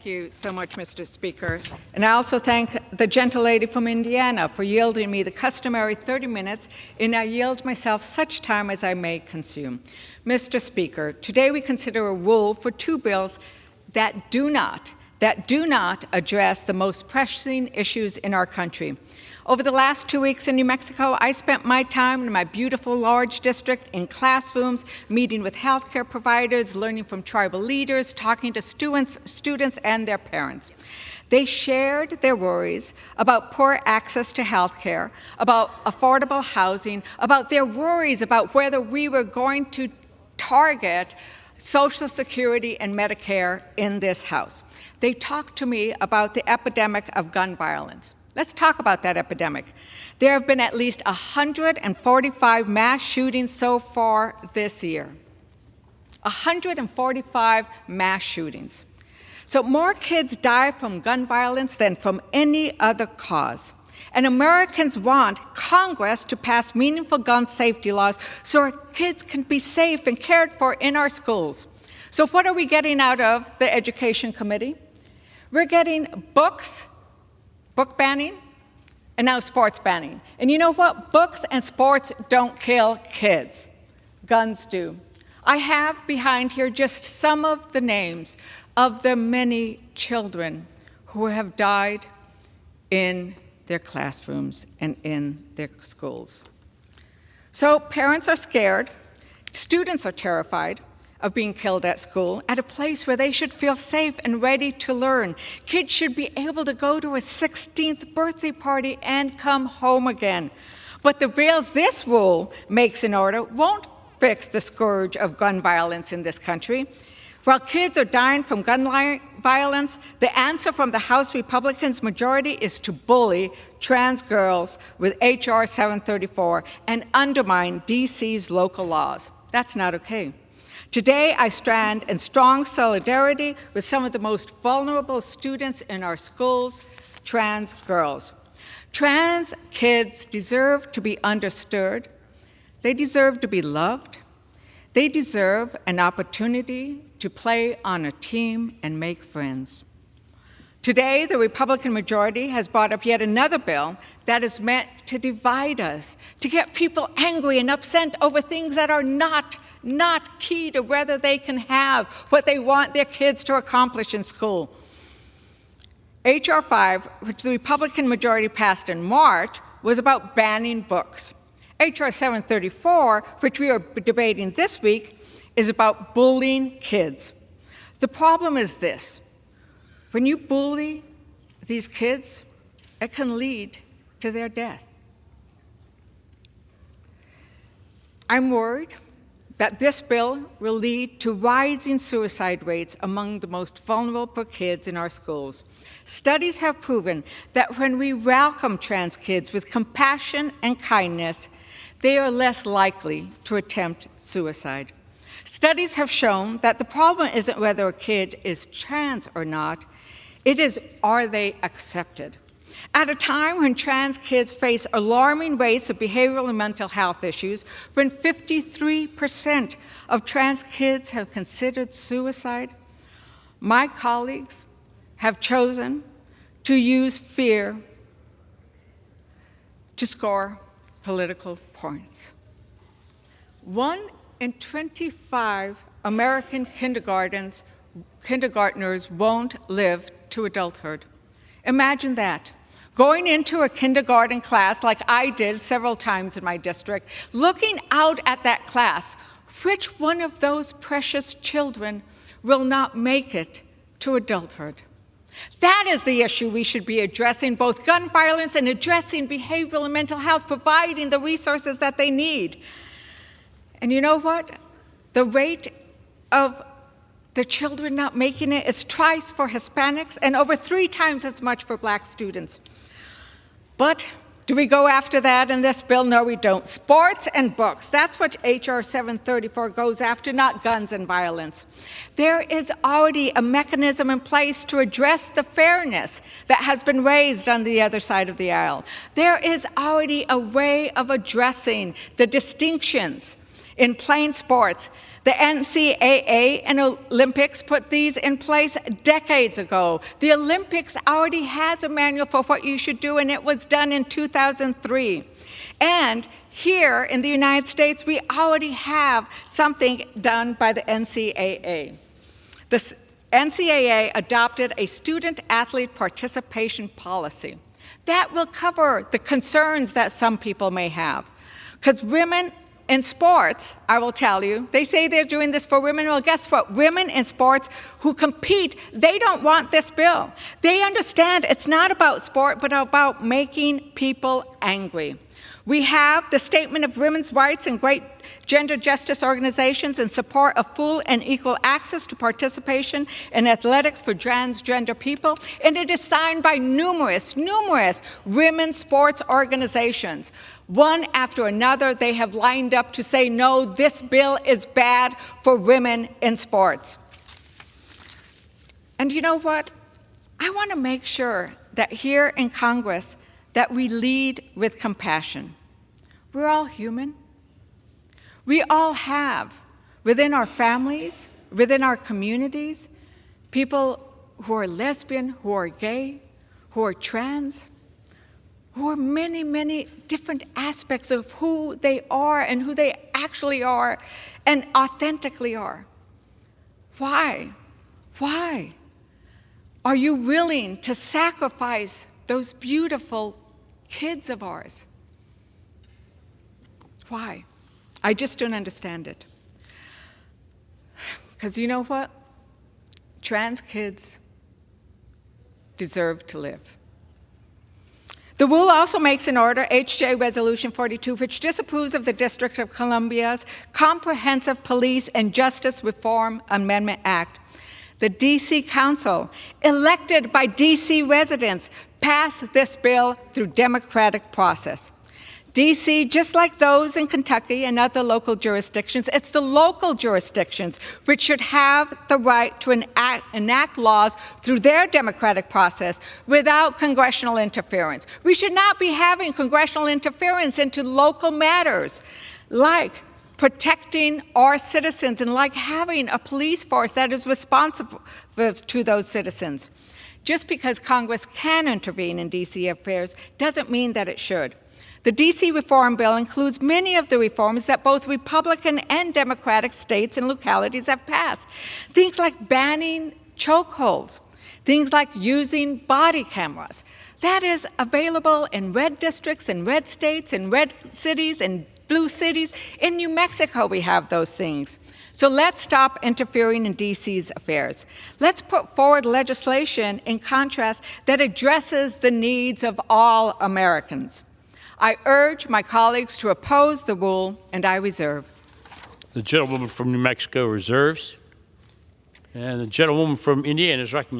Thank you so much, Mr. Speaker. And I also thank the gentle lady from Indiana for yielding me the customary 30 minutes, and I yield myself such time as I may consume. Mr. Speaker, today we consider a rule for two bills that do not address the most pressing issues in our country. Over the last 2 weeks in New Mexico, I spent my time in my beautiful large district in classrooms, meeting with healthcare providers, learning from tribal leaders, talking to students and their parents. They shared their worries about poor access to healthcare, about affordable housing, about their worries about whether we were going to target Social Security and Medicare in this House. They talked to me about the epidemic of gun violence. Let's talk about that epidemic. There have been at least 145 mass shootings so far this year. 145 mass shootings. So more kids die from gun violence than from any other cause. And Americans want Congress to pass meaningful gun safety laws so our kids can be safe and cared for in our schools. So what are we getting out of the Education Committee? We're getting books, book banning, and now sports banning. And you know what? Books and sports don't kill kids. Guns do. I have behind here just some of the names of the many children who have died in their classrooms and in their schools. So parents are scared, students are terrified of being killed at school, at a place where they should feel safe and ready to learn. Kids should be able to go to a 16th birthday party and come home again. But the bills this rule makes in order won't fix the scourge of gun violence in this country. While kids are dying from gun violence, the answer from the House Republicans' majority is to bully trans girls with H.R. 734 and undermine D.C.'s local laws. That's not okay. Today, I stand in strong solidarity with some of the most vulnerable students in our schools, trans girls. Trans kids deserve to be understood. They deserve to be loved. They deserve an opportunity to play on a team and make friends. Today, the Republican majority has brought up yet another bill that is meant to divide us, to get people angry and upset over things that are not key to whether they can have what they want their kids to accomplish in school. H.R. 5, which the Republican majority passed in March, was about banning books. H.R. 734, which we are debating this week, is about bullying kids. The problem is this: when you bully these kids, it can lead to their death. I'm worried that this bill will lead to rising suicide rates among the most vulnerable kids in our schools. Studies have proven that when we welcome trans kids with compassion and kindness, they are less likely to attempt suicide. Studies have shown that the problem isn't whether a kid is trans or not, it is, are they accepted? At a time when trans kids face alarming rates of behavioral and mental health issues, when 53% of trans kids have considered suicide, my colleagues have chosen to use fear to score political points. 1 in 25 American kindergartners won't live to adulthood. Imagine that. Going into a kindergarten class like I did several times in my district, looking out at that class, which one of those precious children will not make it to adulthood? That is the issue we should be addressing, both gun violence and addressing behavioral and mental health, providing the resources that they need. And you know what? The rate of the children not making it is twice for Hispanics and over 3 times as much for Black students. But do we go after that in this bill? No, we don't. Sports and books, that's what H.R. 734 goes after, not guns and violence. There is already a mechanism in place to address the fairness that has been raised on the other side of the aisle. There is already a way of addressing the distinctions in playing sports The NCAA and Olympics put these in place decades ago. The Olympics already has a manual for what you should do, and it was done in 2003. And here in the United States, we already have something done by the NCAA. The NCAA adopted a student-athlete participation policy. That will cover the concerns that some people may have. Because women in sports, I will tell you, they say they're doing this for women. Well, guess what? Women in sports who compete, they don't want this bill. They understand it's not about sport, but about making people angry. We have the Statement of Women's Rights and great gender justice organizations in support of full and equal access to participation in athletics for transgender people, and it is signed by numerous women's sports organizations. One after another, they have lined up to say, no, this bill is bad for women in sports. And you know what? I want to make sure that here in Congress that we lead with compassion. We're all human. We all have, within our families, within our communities, people who are lesbian, who are gay, who are trans, who are many different aspects of who they are and who they actually are and authentically are. Why? Why are you willing to sacrifice those beautiful kids of ours? Why? I just don't understand it. Because you know what? Trans kids deserve to live. The rule also makes an order, HJ Resolution 42, which disapproves of the District of Columbia's Comprehensive Police and Justice Reform Amendment Act. The D.C. Council, elected by D.C. residents, passed this bill through democratic process. D.C., just like those in Kentucky and other local jurisdictions, it's the local jurisdictions which should have the right to enact laws through their democratic process without congressional interference. We should not be having congressional interference into local matters like protecting our citizens and like having a police force that is responsive to those citizens. Just because Congress can intervene in D.C. affairs doesn't mean that it should. The D.C. Reform Bill includes many of the reforms that both Republican and Democratic states and localities have passed. Things like banning chokeholds, things like using body cameras. That is available in red districts, in red states, in red cities, in blue cities. In New Mexico, we have those things. So let's stop interfering in D.C.'s affairs. Let's put forward legislation, in contrast, that addresses the needs of all Americans. I urge my colleagues to oppose the rule, and I reserve. The gentlewoman from New Mexico reserves. And the gentlewoman from Indiana is recognized.